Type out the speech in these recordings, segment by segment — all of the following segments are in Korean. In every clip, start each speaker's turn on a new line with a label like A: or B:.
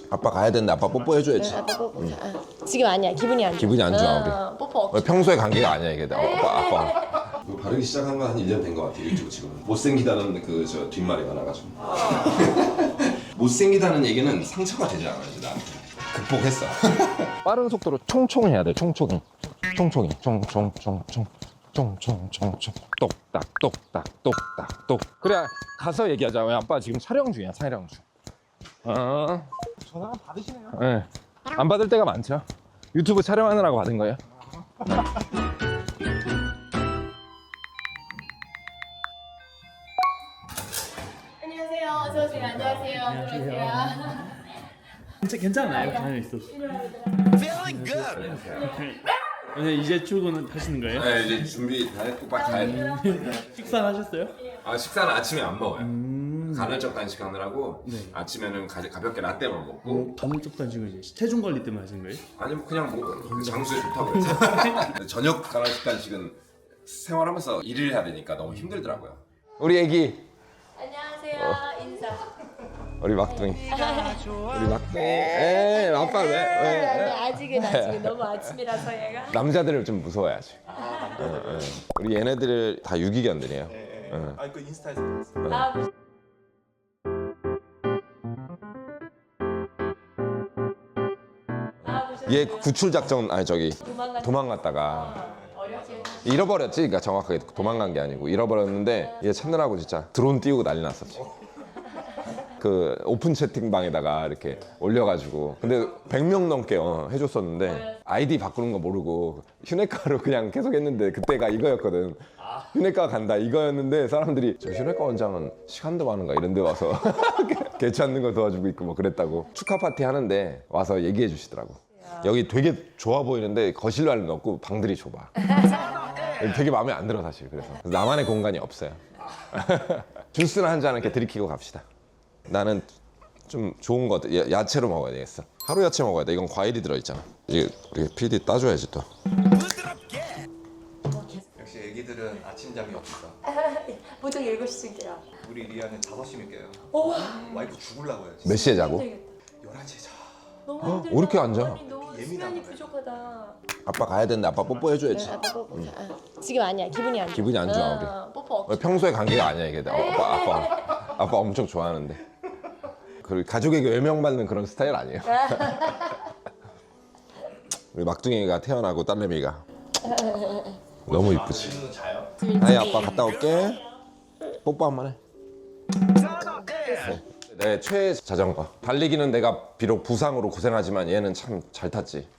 A: 아빠 가야 되는데 아빠 뽀뽀해줘야지.
B: 아빠 뽀뽀. 지금 아니야. 기분이 안 좋아.
A: 기분이 안 좋아 우리.
B: 뽀뽀 없어.
A: 평소의 관계가 아니야 이게. 아빠. 바르기 시작한 건 한 1년 된 것 같아 유튜브 지금. 못생기다는 그 저 뒷말이 많아가지고. 못생기다는 얘기는 상처가 되지 않아 이제 나한테. 극복했어. 빠른 속도로 총총 해야 돼. 총총이. 총총이. 총총총총. 총총총총. 똑딱 똑딱 똑딱 똑. 그래 가서 얘기하자. 왜 아빠 지금 촬영 중이야 촬영 중.
C: 전화 받으시네요.
A: 네. 안 받을 때가 많죠. 유튜브 촬영하느라고 받은 거예요.
B: 안녕하세요. 어서 오세요. 안녕하세요. 안녕하세요.
C: 괜찮아요. 가만히 있어. 오늘 이제 출근 하시는 거예요?
A: 네 이제 준비 다 했고 빨리 가야 돼.
C: 식사 하셨어요?
A: 아 식사는 아침에 안 먹어요. 간헐적 단식하느라고 아침에는 가볍게 라떼만 먹고.
C: 간헐적 단식을 이제 체중 관리 때문에 하신 거예요?
A: 아니면 그냥 뭐 장수에 좋다고 그래서. 저녁 간헐적 단식은 생활하면서 일을 해야 되니까 너무 힘들더라고요. 우리 애기
B: 안녕하세요. 인사.
A: 우리 막둥이. 우리 막둥이. 에 아빠 왜?
B: 아직은 너무 아침이라서 얘가.
A: 남자들을 좀 무서워야지. 우리 얘네들 다 유기견들이에요.
C: 아, 그 인스타에서 봤어요.
B: 아,
A: 얘 구출 작전 아니 저기 도망갔다가
B: 어렵게.
A: 잃어버렸지. 그러니까 정확하게 도망간 게 아니고 잃어버렸는데 얘 찾느라고 진짜 드론 띄우고 난리 났었지. 그 오픈 채팅방에다가 이렇게 올려가지고 근데 100명 넘게 해줬었는데 아이디 바꾸는 거 모르고 휴네카로 그냥 계속 했는데 그때가 이거였거든. 휴네카 간다 이거였는데 사람들이 저 휴네카 원장은 시간도 많은가 이런 데 와서 개 찾는 거 도와주고 있고 뭐 그랬다고. 축하 파티 하는데 와서 얘기해 주시더라고. 여기 되게 좋아 보이는데 거실로 할 없고 방들이 좁아. 되게 마음에 안 들어 사실. 그래서 나만의 공간이 없어요. 주스나 한 잔 이렇게 들이키고 갑시다. 나는 좀 좋은 거 야채로 먹어야 되겠어. 하루 야채 먹어야 돼. 이건 과일이 들어있잖아. 이게 우리 PD 따줘야지 또.
D: 역시 애기들은 아침잠이 없어.
B: 보통 7시쯤 깨요.
D: 우리 리아는 5시면 깨요.
B: 오,
D: 와이프 죽을라고 해요.
A: 몇 시에 자고?
D: 11시에 자.
B: 너무 힘들다.
A: 왜 이렇게 안 자?
B: 아니, 너무 수면이 부족하다.
A: 아빠 가야 되는데 아빠 뽀뽀해줘야지.
B: 아빠 뽀뽀. 지금 아니야. 기분이 안 좋아.
A: 기분이 안 좋아 우리.
B: 뽀뽀 없어.
A: 평소의 관계가 아니야 이게. 아빠 엄청 좋아하는데. 그리고 가족에게 외면받는 그런 스타일 아니에요. 우리 막둥이가 태어나고 딸내미가 너무 이쁘지.
D: 지금은 자요?
A: 아이 아빠 갔다 올게. 뽀뽀 한 번 해. 내 최애 자전거. 달리기는 내가 비록 부상으로 고생하지만 얘는 참 잘 탔지.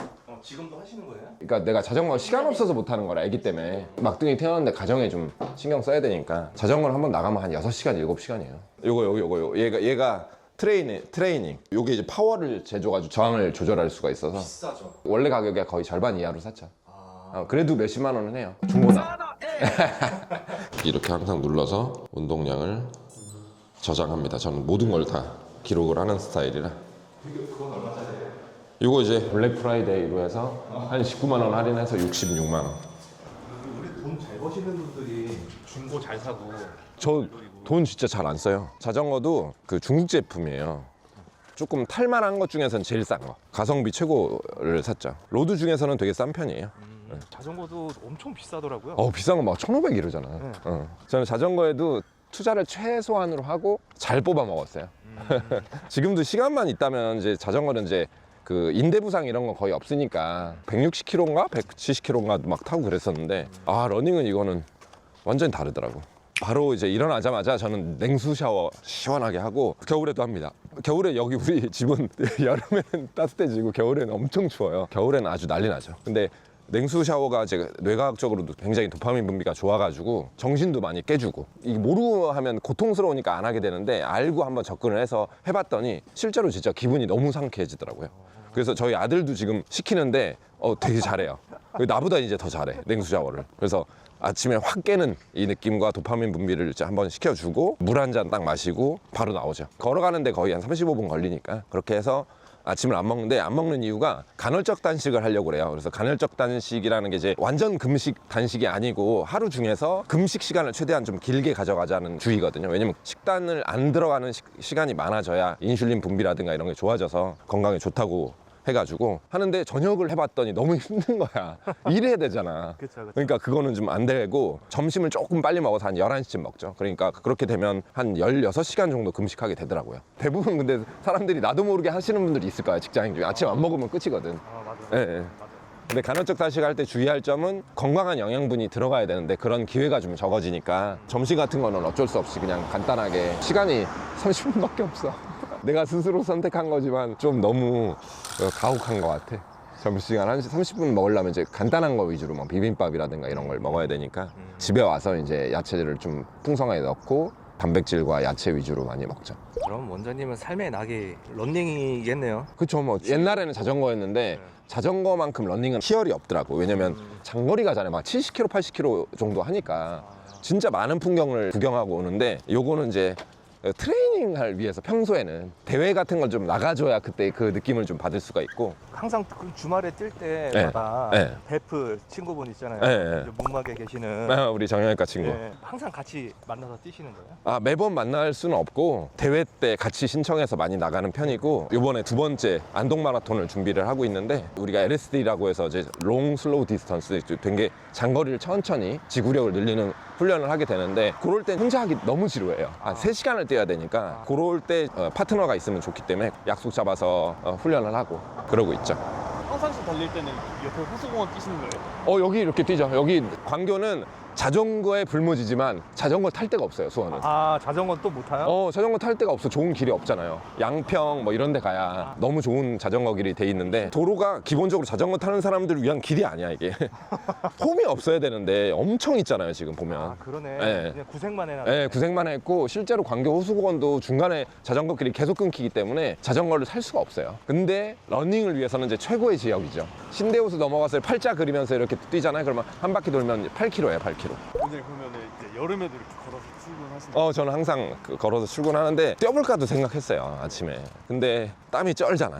D: 지금도 하시는 거예요?
A: 그러니까 내가 자전거 시간 없어서 못 타는 거라 애기 때문에. 막둥이 태어났는데 가정에 좀 신경 써야 되니까 자전거를 한번 나가면 한 6시간 7시간이에요. 요거 얘가 트레이닝. 요게 이제 파워를 재줘가지고 저항을 조절할 수가 있어서
D: 비싸죠.
A: 원래 가격에 거의 절반 이하로 샀죠. 그래도 몇십만 원은 해요. 중고나. 이렇게 항상 눌러서 운동량을 저장합니다. 저는 모든 걸 다 기록을 하는 스타일이라.
D: 그건 얼마짜리예요?
A: 이거 이제 블랙 프라이데이로 해서 한 19만 원 할인해서 66만 원.
D: 우리 돈 잘 버시는 분들이 중고 잘 사고.
A: 저 돈 진짜 잘 안 써요. 자전거도 그 중국 제품이에요. 조금 탈만한 것 중에서는 제일 싼 거. 가성비 최고를 샀죠. 로드 중에서는 되게 싼 편이에요.
E: 자전거도 엄청 비싸더라고요.
A: 비싼 거 막 1,500 이러잖아. 저는 자전거에도 투자를 최소한으로 하고 잘 뽑아 먹었어요. 지금도 시간만 있다면 이제 자전거는 이제 그 인대 부상 이런 건 거의 없으니까 160km인가 170km인가 막 타고 그랬었는데 러닝은 이거는 완전히 다르더라고. 바로 이제 일어나자마자 저는 냉수 샤워 시원하게 하고 겨울에도 합니다. 겨울에 여기 우리 집은 여름에는 따뜻해지고 겨울에는 엄청 추워요. 겨울에는 아주 난리 나죠. 근데 냉수 샤워가 이제 뇌과학적으로도 굉장히 도파민 분비가 좋아가지고 정신도 많이 깨주고, 이게 모르고 하면 고통스러우니까 안 하게 되는데 알고 한번 접근을 해서 해봤더니 실제로 진짜 기분이 너무 상쾌해지더라고요. 그래서 저희 아들도 지금 시키는데 되게 잘해요. 나보다 이제 더 잘해 냉수 샤워를. 그래서 아침에 확 깨는 이 느낌과 도파민 분비를 이제 한번 시켜주고 물 한 잔 딱 마시고 바로 나오죠. 걸어가는데 거의 한 35분 걸리니까 그렇게 해서 아침을 안 먹는데 안 먹는 이유가 간헐적 단식을 하려고 그래요. 그래서 간헐적 단식이라는 게 이제 완전 금식 단식이 아니고 하루 중에서 금식 시간을 최대한 좀 길게 가져가자는 주의거든요. 왜냐면 식단을 안 들어가는 시간이 많아져야 인슐린 분비라든가 이런 게 좋아져서 건강에 좋다고 해가지고 하는데 저녁을 해봤더니 너무 힘든 거야. 일해야 되잖아.
E: 그쵸.
A: 그러니까 그거는 좀 안 되고 점심을 조금 빨리 먹어서 한 11시쯤 먹죠. 그러니까 그렇게 되면 한 16시간 정도 금식하게 되더라고요. 대부분 근데 사람들이 나도 모르게 하시는 분들이 있을 거야. 직장인 중에 아침 안 먹으면 끝이거든.
E: 아, 맞아요.
A: 예, 예. 근데 간헐적 단식할 때 주의할 점은 건강한 영양분이 들어가야 되는데 그런 기회가 좀 적어지니까 점심 같은 거는 어쩔 수 없이 그냥 간단하게 시간이 30분밖에 없어. 내가 스스로 선택한 거지만 좀 너무 가혹한 것 같아. 점심시간 한 30분 먹으려면 이제 간단한 거 위주로 뭐 비빔밥이라든가 이런 걸 먹어야 되니까 집에 와서 이제 야채를 좀 풍성하게 넣고 단백질과 야채 위주로 많이 먹죠.
E: 그럼 원장님은 삶의 낙이 런닝이겠네요.
A: 그쵸. 뭐 옛날에는 자전거였는데 자전거만큼 러닝은 희열이 없더라고. 왜냐면 장거리 가잖아요. 막 70km, 80km 정도 하니까 진짜 많은 풍경을 구경하고 오는데 요거는 이제 트레이닝을 위해서 평소에는 대회 같은 걸 좀 나가줘야 그때 그 느낌을 좀 받을 수가 있고.
E: 항상 그 주말에 뛸 때마다
A: 네.
E: 베프 친구분 있잖아요.
A: 네.
E: 이제 문막에 계시는.
A: 우리 정형외과 친구.
E: 네, 항상 같이 만나서 뛰시는 거예요?
A: 아, 매번 만날 수는 없고 대회 때 같이 신청해서 많이 나가는 편이고 요번에 두 번째 안동 마라톤을 준비를 하고 있는데 우리가 LSD라고 해서 이제 롱 슬로우 디스턴스 되게 장거리를 천천히 지구력을 늘리는 훈련을 하게 되는데 그럴 때 혼자 하기 너무 지루해요. 3시간을 뛰어야 되니까 그럴 때 파트너가 있으면 좋기 때문에 약속 잡아서 훈련을 하고 그러고 있죠.
C: 평상시 달릴 때는 옆에 호수공원 뛰시는 거예요?
A: 여기 이렇게 뛰죠. 여기 광교는 자전거의 불모지지만 자전거 탈 데가 없어요, 수원은.
E: 아, 자전거 또 못 타요?
A: 자전거 탈 데가 없어. 좋은 길이 없잖아요. 양평 뭐 이런 데 가야 너무 좋은 자전거 길이 돼 있는데 도로가 기본적으로 자전거 타는 사람들을 위한 길이 아니야, 이게. 홈이 없어야 되는데 엄청 있잖아요, 지금 보면.
E: 아, 그러네.
A: 네.
E: 그냥 구색만 해놨네.
A: 네, 구색만 했고 실제로 광교 호수공원도 중간에 자전거 길이 계속 끊기기 때문에 자전거를 탈 수가 없어요. 근데 러닝을 위해서는 이제 최고의 지역이죠. 신대호수 넘어가서 팔자 그리면서 이렇게 뛰잖아요. 그러면 한 바퀴 돌면 8km예요, 8km.
C: 오늘 그러면 이제 여름에도 이렇게 걸어서 출근하시나요?
A: 저는 항상 걸어서 출근하는데 뛰어볼까도 생각했어요, 아침에. 근데 땀이 쩔잖아.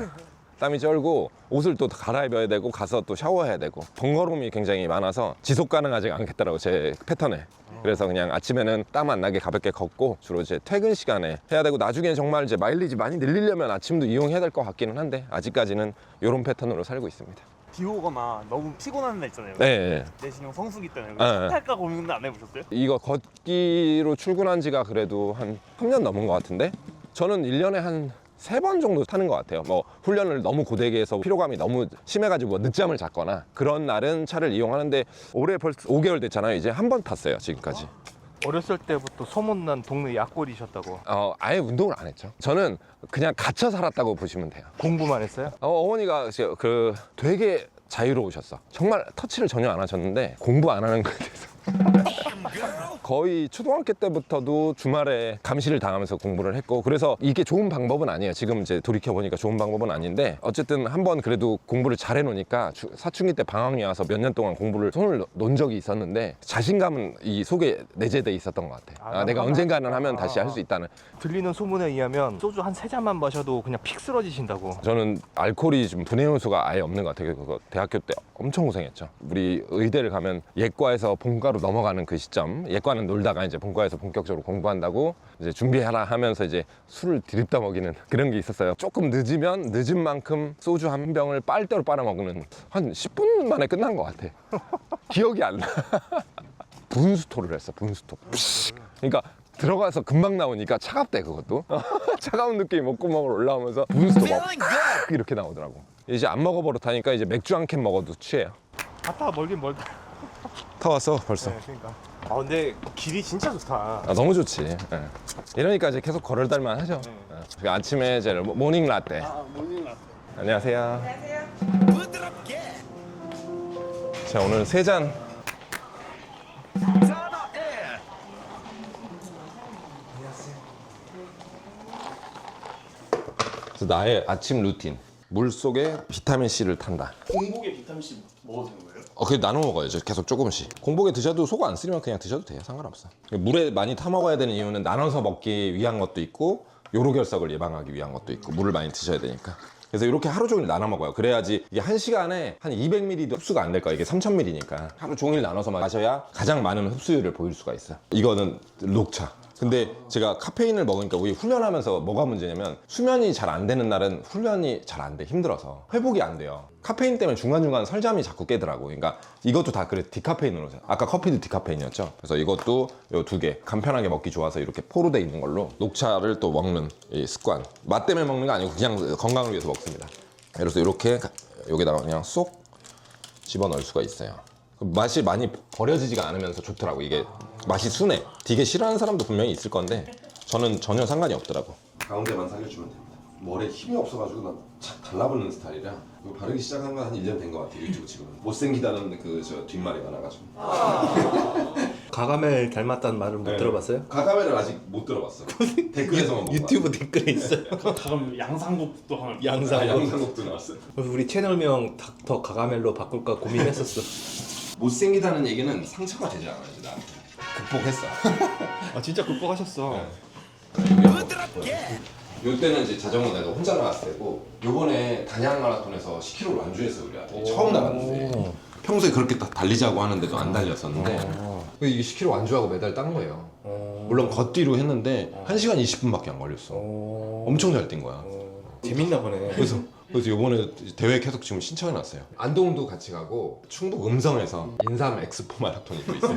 A: 땀이 쩔고 옷을 또 갈아입어야 되고 가서 또 샤워해야 되고 번거로움이 굉장히 많아서 지속 가능하지 않겠더라고, 제 패턴에. 그래서 그냥 아침에는 땀 안 나게 가볍게 걷고 주로 이제 퇴근 시간에 해야 되고 나중에 정말 이제 마일리지 많이 늘리려면 아침도 이용해야 될 것 같기는 한데 아직까지는 이런 패턴으로 살고 있습니다.
C: 비 오거나 너무 피곤한 날 있잖아요.
A: 네.
C: 내신형 성수기 때는
A: 네.
C: 탈까 고민은 안 해보셨어요?
A: 이거 걷기로 출근한 지가 그래도 한 3년 넘은 것 같은데 저는 1년에 한 3번 정도 타는 것 같아요. 뭐 훈련을 너무 고되게 해서 피로감이 너무 심해가지고 늦잠을 잤거나 그런 날은 차를 이용하는데 올해 벌써 5개월 됐잖아요. 이제 한 번 탔어요, 지금까지.
E: 어렸을 때부터 소문난 동네 약골이셨다고.
A: 아예 운동을 안 했죠. 저는 그냥 갇혀 살았다고 보시면 돼요.
E: 공부만 했어요?
A: 어머니가 되게 자유로우셨어. 정말 터치를 전혀 안 하셨는데 공부 안 하는 거에 대해서 거의 초등학교 때부터도 주말에 감시를 당하면서 공부를 했고 그래서 이게 좋은 방법은 아니에요. 지금 이제 돌이켜보니까 좋은 방법은 아닌데 어쨌든 한번 그래도 공부를 잘 해놓으니까 사춘기 때 방학이 와서 몇 년 동안 공부를 손을 놓은 적이 있었는데 자신감은 이 속에 내재돼 있었던 것 같아. 내가 언젠가는 하면 다시 할 수 있다는.
E: 들리는 소문에 의하면 소주 한 3잔만 마셔도 그냥 픽 쓰러지신다고.
A: 저는 알코올이 좀 분해 요소가 아예 없는 것 같아요. 그거 대학교 때 엄청 고생했죠. 우리 의대를 가면 예과에서 본과로 넘어가는 그 시점, 예과는 놀다가 이제 본과에서 본격적으로 공부한다고 이제 준비하라 하면서 이제 술을 들이다 먹이는 그런 게 있었어요. 조금 늦으면 늦은 만큼 소주 한 병을 빨대로 빨아먹는 한 10분 만에 끝난 것 같아. 기억이 안 나. 분수토를 했어, 분수토. 그러니까 들어가서 금방 나오니까 차갑대, 그것도. 차가운 느낌이 목구멍으로 올라오면서 분수토 막 이렇게 나오더라고. 이제 안 먹어버릇하니까 이제 맥주 한 캔 먹어도 취해요.
C: 갔다 멀긴 멀다.
A: 다 왔어, 벌써.
C: 그러니까. 근데 길이 진짜 좋다.
A: 너무 좋지. 예. 이러니까 이제 계속 걸을달만 하죠. 예. 아침에 이제 모닝 라떼.
C: 모닝 라떼.
A: 안녕하세요. 안녕하세요. 자, 오늘 3잔. 그래서 나의 아침 루틴. 물 속에 비타민C를 탄다.
C: 공복에 비타민C 먹어도 되는 거예요?
A: 그게 나눠 먹어야죠. 계속 조금씩. 공복에 드셔도 속 안 쓰리면 그냥 드셔도 돼요. 상관없어. 물에 많이 타 먹어야 되는 이유는 나눠서 먹기 위한 것도 있고 요로 결석을 예방하기 위한 것도 있고 물을 많이 드셔야 되니까. 그래서 이렇게 하루 종일 나눠 먹어요. 그래야지 이게 1시간에 한 200ml도 흡수가 안 될 거야. 이게 3000ml니까 하루 종일 나눠서 마셔야 가장 많은 흡수율을 보일 수가 있어요. 이거는 녹차. 근데 제가 카페인을 먹으니까 우리 훈련하면서 뭐가 문제냐면 수면이 잘 안 되는 날은 훈련이 잘 안 돼. 힘들어서 회복이 안 돼요. 카페인 때문에 중간중간 설잠이 자꾸 깨더라고. 그러니까 이것도 다 그래 디카페인으로. 아까 커피도 디카페인이었죠. 그래서 이것도 요 2개 간편하게 먹기 좋아서 이렇게 포로 돼 있는 걸로 녹차를 또 먹는 이 습관. 맛 때문에 먹는 거 아니고 그냥 건강을 위해서 먹습니다. 그래서 이렇게 여기다가 그냥 쏙 집어넣을 수가 있어요. 맛이 많이 버려지지가 않으면서 좋더라고. 이게 맛이 순해. 되게 싫어하는 사람도 분명히 있을 건데 저는 전혀 상관이 없더라고. 가운데만 살려주면 됩니다. 머리에 힘이 없어가지고 난 착 달라붙는 스타일이라 이거 바르기 시작한 건 한 1년 된 것 같아요. 유튜브 지금은 못생기다는 그 저 뒷말이 많아가지고.
E: 가가멜 닮았다는 말을 못
A: 네.
E: 들어봤어요?
A: 가가멜을 아직 못 들어봤어. 댓글에서만 먹어.
E: 유튜브 댓글에 있어요.
C: 그럼 양상국도 하면
A: 영상곡도 나왔어요.
E: 그래서 우리 채널명 닥터 가가멜로 바꿀까 고민했었어.
A: 못생기다는 얘기는 상처가 되지 않아요. 나 극복했어.
E: 아 진짜 극복하셨어.
A: 요때는 이제 자전거 내가 혼자 나갔을 때고 요번에 단양 마라톤에서 10km를 완주했어 우리한테 처음 나갔는데 평소에 그렇게 딱 달리자고 하는데도 안 달렸었는데 이게 10km 완주하고 메달 딴 거예요. 물론 걷기로 했는데 1시간 20분밖에 안 걸렸어. 엄청 잘 뛴 거야.
E: 재밌나 보네.
A: 그래서 요번에 대회 계속 지금 신청해놨어요. 안동도 같이 가고 충북 음성에서 인삼 엑스포 마라톤이 또 있어요.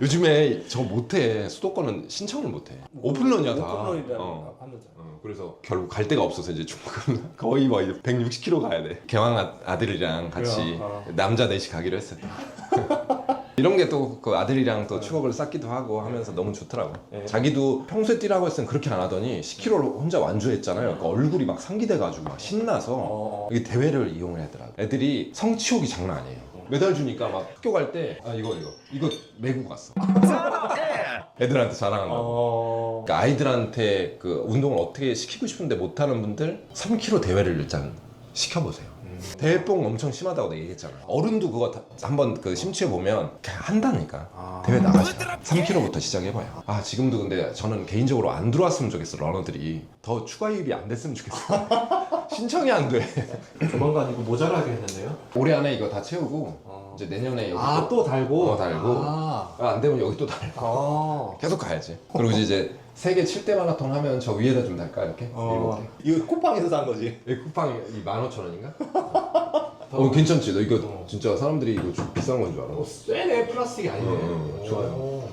A: 요즘에 저 못해. 수도권은 신청을 못해. 오픈런이야 다. 그래서 결국 갈 데가 없어서 이제 충북은 거의 뭐 160km 가야 돼. 개왕 아들이랑 같이 남자 넷이 가기로 했어요. 이런 게 또 그 아들이랑 또 추억을 쌓기도 하고 하면서 너무 좋더라고. 자기도 평소에 뛰라고 했으면 그렇게 안 하더니 10km를 혼자 완주했잖아요. 그러니까 얼굴이 막 상기돼가지고 막 신나서 이게 대회를 이용을 하더라고. 애들이 성취욕이 장난 아니에요. 메달 주니까 막 학교 갈 때 이거 메고 갔어. 애들한테 자랑한다고. 그러니까 아이들한테 그 운동을 어떻게 시키고 싶은데 못하는 분들 3km 대회를 일단 시켜보세요. 대회뽕 엄청 심하다고 내가 얘기했잖아. 어른도 그거 한번 그 심취해 보면 그냥 한다니까. 대회 나가죠. 3km부터 시작해봐요. 지금도 근데 저는 개인적으로 안 들어왔으면 좋겠어. 러너들이 더 추가 유입이 안 됐으면 좋겠어. 신청이 안 돼.
E: 조만간 이거 모자라겠는데요?
A: 올해 안에 이거 다 채우고 이제 내년에 여기
E: 또 달고?
A: 달고 안 되면 여기 또 달고 계속 가야지. 그리고 이제 세계 7대 마라톤 하면 저 위에다 좀 달까 이렇게?
E: 이거 쿠팡에서 산 거지?
A: 이 쿠팡이 15,000원인가? 괜찮지? 너 이거 진짜 사람들이 이거 좀 비싼 건 줄 알아.
E: 쎄네 플라스틱이 아니네.
A: 좋아요.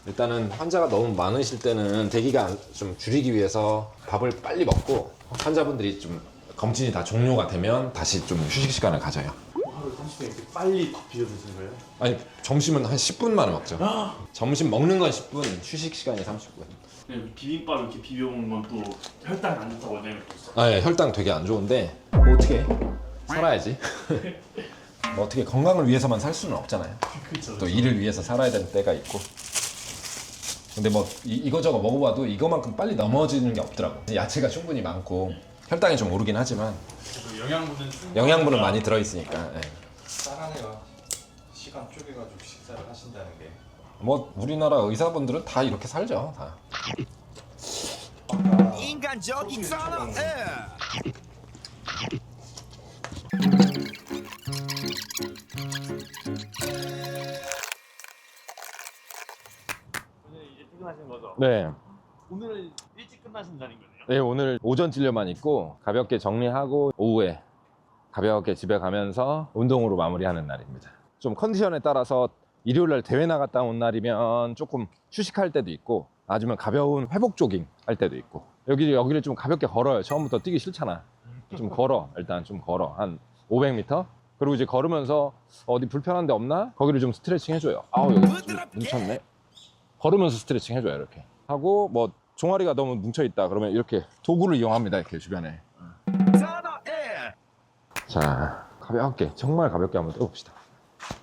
A: 일단은 환자가 너무 많으실 때는 대기가 좀 줄이기 위해서 밥을 빨리 먹고 환자분들이 좀 검진이 다 종료가 되면 다시 좀 휴식 시간을 가져요.
C: 하루 30분 이렇게 빨리 밥 비벼 드시는 거예요?
A: 아니 점심은 한 10분 만에 먹죠. 점심 먹는 건 10분, 휴식 시간이 30분.
C: 네, 비빔밥 이렇게 비벼 먹는 건 또 혈당이 안 좋다고 내가 들었어.
A: 예, 혈당 되게 안 좋은데 뭐 어떻게 살아야지. 뭐 어떻게 건강을 위해서만 살 수는 없잖아요.
C: 그렇죠.
A: 또 일을 위해서 살아야 되는 때가 있고. 근데 뭐 이거저거 먹어봐도 이거만큼 빨리 넘어지는 게 없더라고. 야채가 충분히 많고 혈당이 좀 오르긴 하지만 영양분은 많이 들어있으니까. 예.
E: 짠하네요. 시간 쪼개가지고 식사를 하신다는 게.
A: 뭐 우리나라 의사분들은 다 이렇게 살죠. 다.
F: 인간적인 선언.
C: 오늘 이제 퇴근하시는 거죠?
A: 네.
C: 오늘은 일찍 끝나신다는 거네요?
A: 네, 오늘 오전 진료만 있고 가볍게 정리하고 오후에 가볍게 집에 가면서 운동으로 마무리하는 날입니다. 좀 컨디션에 따라서 일요일날 대회 나갔다 온 날이면 조금 휴식할 때도 있고 아니면 가벼운 회복 조깅 할 때도 있고 여기를 좀 가볍게 걸어요. 처음부터 뛰기 싫잖아. 좀 걸어. 일단 좀 걸어. 한 500m? 그리고 이제 걸으면서 어디 불편한 데 없나? 거기를 좀 스트레칭 해줘요. 아우 여기 좀 뭉쳤네. 걸으면서 스트레칭 해줘요. 이렇게 하고 뭐 종아리가 너무 뭉쳐있다 그러면 이렇게 도구를 이용합니다. 이렇게 주변에. 자, 가볍게 정말 가볍게 한번 뛰어봅시다.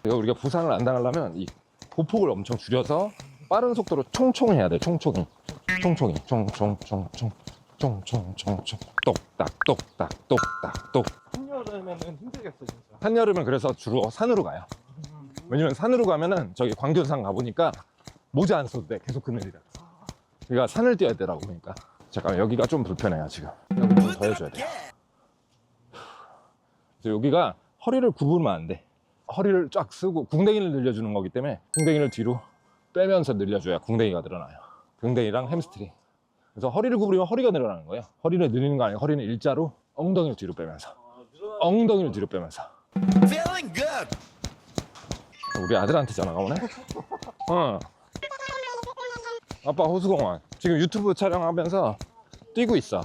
A: 이거 우리가 부상을 안 당하려면 이 보폭을 엄청 줄여서 빠른 속도로 총총 해야 돼. 총총이 총총총 똑딱 똑딱 똑딱 똑.
E: 한여름에는 힘들겠어 진짜.
A: 한여름은 그래서 주로 산으로 가요. 왜냐면 산으로 가면은 저기 광교산 가보니까 모자 안 써도 돼. 계속 그늘이라. 그러니까 산을 뛰어야 되라고. 그러니까 잠깐 여기가 좀 불편해요 지금. 여기 좀 더 해줘야 돼요. 그래서 여기가 허리를 굽으면 안 돼. 허리를 쫙 쓰고 궁뎅이를 늘려주는 거기 때문에 궁뎅이를 뒤로 빼면서 늘려줘야 궁뎅이가 늘어나요. 궁뎅이랑 햄스트링. 그래서 허리를 구부리면 허리가 늘어나는 거예요. 허리를 늘리는 거 아니고 허리는 일자로 엉덩이를 뒤로 빼면서 엉덩이를 뒤로 빼면서.
F: Feeling good.
A: 우리 아들한테 전화가 오네. 아빠 호수공원 지금 유튜브 촬영하면서 뛰고 있어.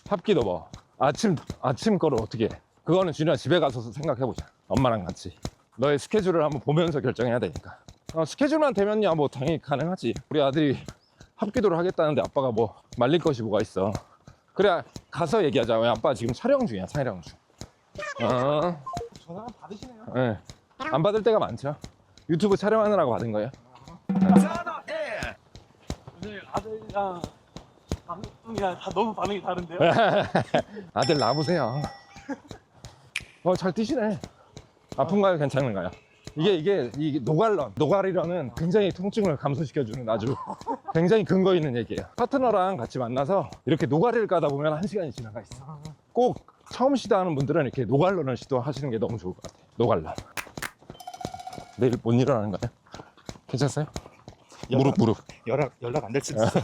A: 합기도 뭐 아침 거를 어떻게 해. 그거는 준이야 집에 가서 생각해보자. 엄마랑 같이 너의 스케줄을 한번 보면서 결정해야 되니까. 스케줄만 되면야 뭐 당연히 가능하지. 우리 아들이 합기도를 하겠다는데 아빠가 뭐 말릴 것이 뭐가 있어. 그래 가서 얘기하자. 왜 아빠 지금 촬영 중이야. 촬영 중.
E: 전화 받으시네요.
A: 네. 안 받을 때가 많죠. 유튜브 촬영하느라고 받은 거예요.
F: 선어해.
C: 오늘 아들이랑 방송이랑 다 너무 반응이 다른데요?
A: 아들 나보세요. 잘 뛰시네. 아픈가요? 괜찮은가요? 이게 노가리런은 굉장히 통증을 감소시켜주는 아주 굉장히 근거 있는 얘기예요. 파트너랑 같이 만나서 이렇게 노가리를 까다 보면 1시간이 지나가 있어. 꼭 처음 시도하는 분들은 이렇게 노갈런을 시도하시는 게 너무 좋을 것 같아요. 노갈런. 내일 못 일어나는 거예요? 괜찮았어요? 무릎.
E: 연락 안 될 수도 있어.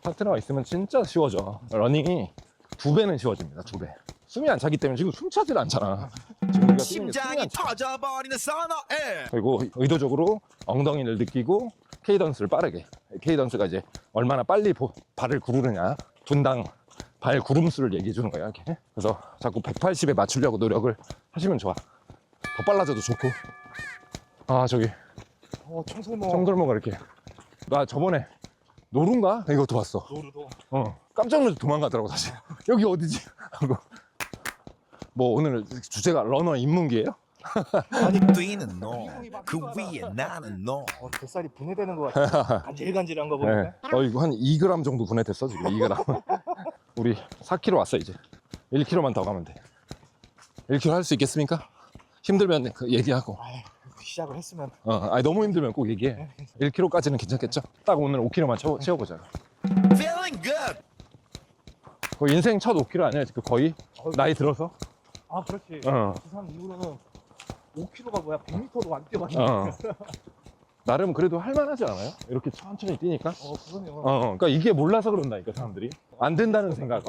A: 파트너가 있으면 진짜 쉬워져. 러닝이 2배는 쉬워집니다. 2배. 숨이 안 차기 때문에 지금 숨 차질 않잖아. 지금 우리가 뛰는 게 숨이
F: 심장이
A: 안 차.
F: 터져버리는 선어해.
A: 그리고 의도적으로 엉덩이를 느끼고 케이던스를 빠르게. 케이던스가 이제 얼마나 빨리 발을 구르느냐. 분당 발 구름수를 얘기해 주는 거야. 이렇게. 그래서 자꾸 180에 맞추려고 노력을 하시면 좋아. 더 빨라져도 좋고. 저기 청설모가 이렇게. 나 저번에 노루인가? 이것도 봤어.
E: 노루도.
A: 깜짝 놀라서 도망가더라고 사실. 여기 어디지? 하고. 뭐 오늘 주제가 러너 입문기예요?
F: 뛰는 너, 그 위에 나는 너.
E: 뱃살이 분해되는 것 같아. 간질간질한 거 보니까.
A: 네. 이거 한 2g 정도 분해됐어 지금. 2g. 우리 4km 왔어 이제. 1km만 더 가면 돼. 1km 할 수 있겠습니까? 힘들면 얘기하고.
E: 시작을 했으면.
A: 너무 힘들면 꼭 얘기해. 1km까지는 괜찮겠죠? 딱 오늘 5km만 채워보자.
F: Feeling good.
A: 거의 인생 첫 5km 아니야? 거의 나이 들어서?
E: 그렇지.
A: 어.
E: 부산 이후로는 5km가 뭐야? 100m도 안 뛰어봤는데.
A: 나름 그래도 할만하지 않아요? 이렇게 천천히 뛰니까?
E: 그러네요.
A: 그러니까 이게 몰라서 그런다니까 사람들이. 안 된다는 생각.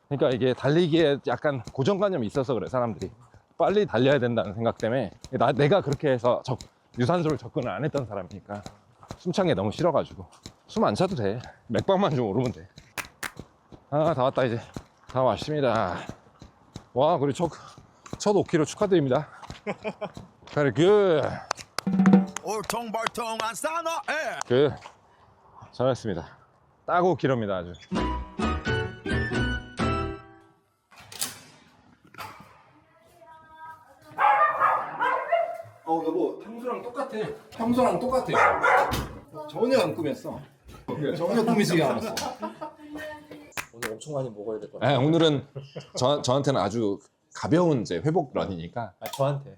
A: 그러니까 이게 달리기에 약간 고정관념이 있어서 그래 사람들이. 빨리 달려야 된다는 생각 때문에. 내가 그렇게 해서 유산소를 접근을 안 했던 사람이니까 숨 찬 게 너무 싫어가지고. 숨 안 차도 돼. 맥박만 좀 오르면 돼. 다 왔다 이제. 다 왔습니다. 와, 그리고 첫 5km 축하드립니다. Very good.
F: 울퉁불퉁한 선어해.
A: good. 잘했습니다. 딱 5km입니다 아주. 여보, 평소랑 똑같아. 평소랑 똑같아. 전혀 안 꾸몄어. 전혀 꾸미지가 않았어.
E: 오늘 엄청 많이 먹어야 될 것 같아.
A: 오늘은 저한테는 아주 가벼운 이제 회복 런이니까.
E: 저한테.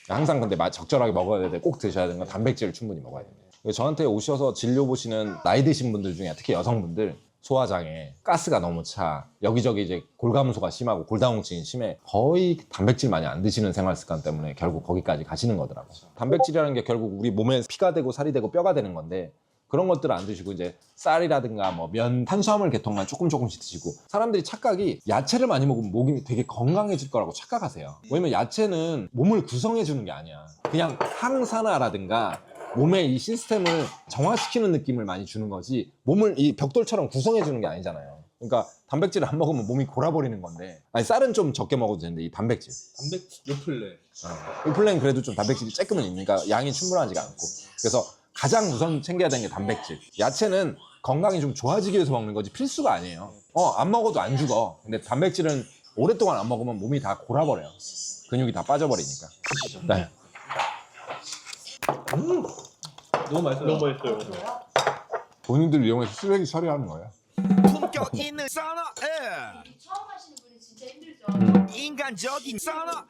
A: 항상 근데 적절하게 먹어야 돼. 꼭 드셔야 되는 건 단백질을 충분히 먹어야 돼요. 저한테 오셔서 진료 보시는 나이 드신 분들 중에 특히 여성분들 소화장애, 가스가 너무 차, 여기저기 이제 골감소가 심하고 골다공증이 심해. 거의 단백질 많이 안 드시는 생활 습관 때문에 결국 거기까지 가시는 거더라고요. 단백질이라는 게 결국 우리 몸에 피가 되고 살이 되고 뼈가 되는 건데 그런 것들을 안 드시고 이제 쌀이라든가 뭐 면, 탄수화물 계통만 조금씩 드시고. 사람들이 착각이 야채를 많이 먹으면 몸이 되게 건강해질 거라고 착각하세요. 왜냐면 야채는 몸을 구성해 주는 게 아니야. 그냥 항산화라든가 몸의 이 시스템을 정화시키는 느낌을 많이 주는 거지 몸을 이 벽돌처럼 구성해 주는 게 아니잖아요. 그러니까 단백질을 안 먹으면 몸이 골아버리는 건데. 쌀은 좀 적게 먹어도 되는데 이 단백질,
C: 요플레.
A: 요플레는 그래도 좀 단백질이 조금은 있으니까 양이 충분하지가 않고. 그래서 가장 우선 챙겨야 되는 게 단백질. 야채는 건강이 좀 좋아지기 위해서 먹는 거지 필수가 아니에요. 안 먹어도 안 죽어. 근데 단백질은 오랫동안 안 먹으면 몸이 다 골아버려요. 근육이 다 빠져버리니까. 네.
C: 너무 맛있어요.
A: 본인들 이용해서 쓰레기 처리하는 거예요.
F: 품격 있는 선어해.
B: 처음 하시는 분이 진짜 힘들죠.
F: 인간적인 선어해.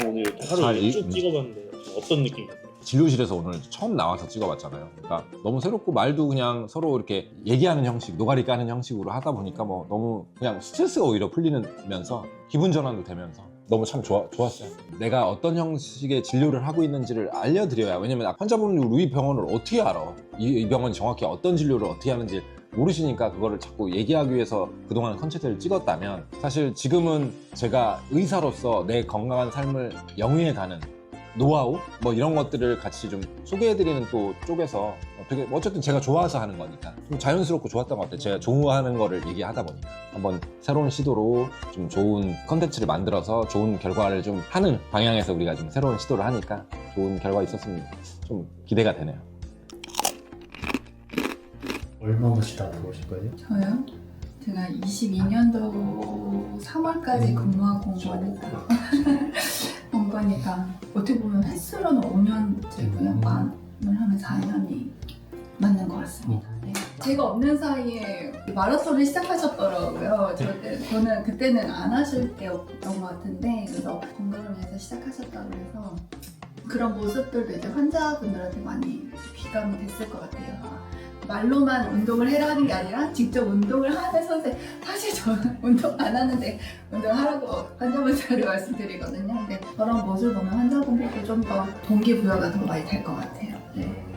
C: 오늘
A: 잘
C: 하루 쭉 찍어봤는데 어떤 느낌이었어요?
A: 진료실에서 오늘 처음 나와서 찍어봤잖아요. 그러니까 너무 새롭고 말도 그냥 서로 이렇게 얘기하는 형식, 노가리 까는 형식으로 하다 보니까 뭐 너무 그냥 스트레스가 오히려 풀리면서 기분 전환도 되면서 너무 참 좋았어요. 내가 어떤 형식의 진료를 하고 있는지를 알려드려야, 왜냐면 환자분이 우리 병원을 어떻게 알아? 이 병원이 정확히 어떤 진료를 어떻게 하는지 모르시니까 그거를 자꾸 얘기하기 위해서 그동안 컨텐츠를 찍었다면, 사실 지금은 제가 의사로서 내 건강한 삶을 영위해가는 노하우? 뭐 이런 것들을 같이 좀 소개해드리는 또 쪽에서 되게 어쨌든 제가 좋아서 하는 거니까 좀 자연스럽고 좋았던 것 같아요. 제가 좋아하는 거를 얘기하다 보니까 한번 새로운 시도로 좀 좋은 컨텐츠를 만들어서 좋은 결과를 좀 하는 방향에서 우리가 좀 새로운 시도를 하니까 좋은 결과 있었으면 좀 기대가 되네요.
G: 얼마 보시다 들어오실 거예요?
H: 저요? 제가 22년도 3월까지 근무하고 온 거니까 온 거니까 어떻게 보면 횟수로는 5년째고요. 만을 하면 4년이 맞는 것 같습니다. 네. 제가 없는 사이에 마라톤을 시작하셨더라고요. 저는 그때는 안 하실 때였던 것 같은데, 그래서 건강을 위해서 시작하셨다고 해서 그런 모습들도 이제 환자분들한테 많이 귀감이 됐을 것 같아요. 말로만 운동을 해라 하는 게 아니라 직접 운동을 하는 선생, 사실 저는 운동 안 하는데 운동하라고 환자분들한테 말씀드리거든요. 근데 저런 모습을 보면 환자분들도 좀 더 동기부여가 더 많이 될 것 같아요. 네.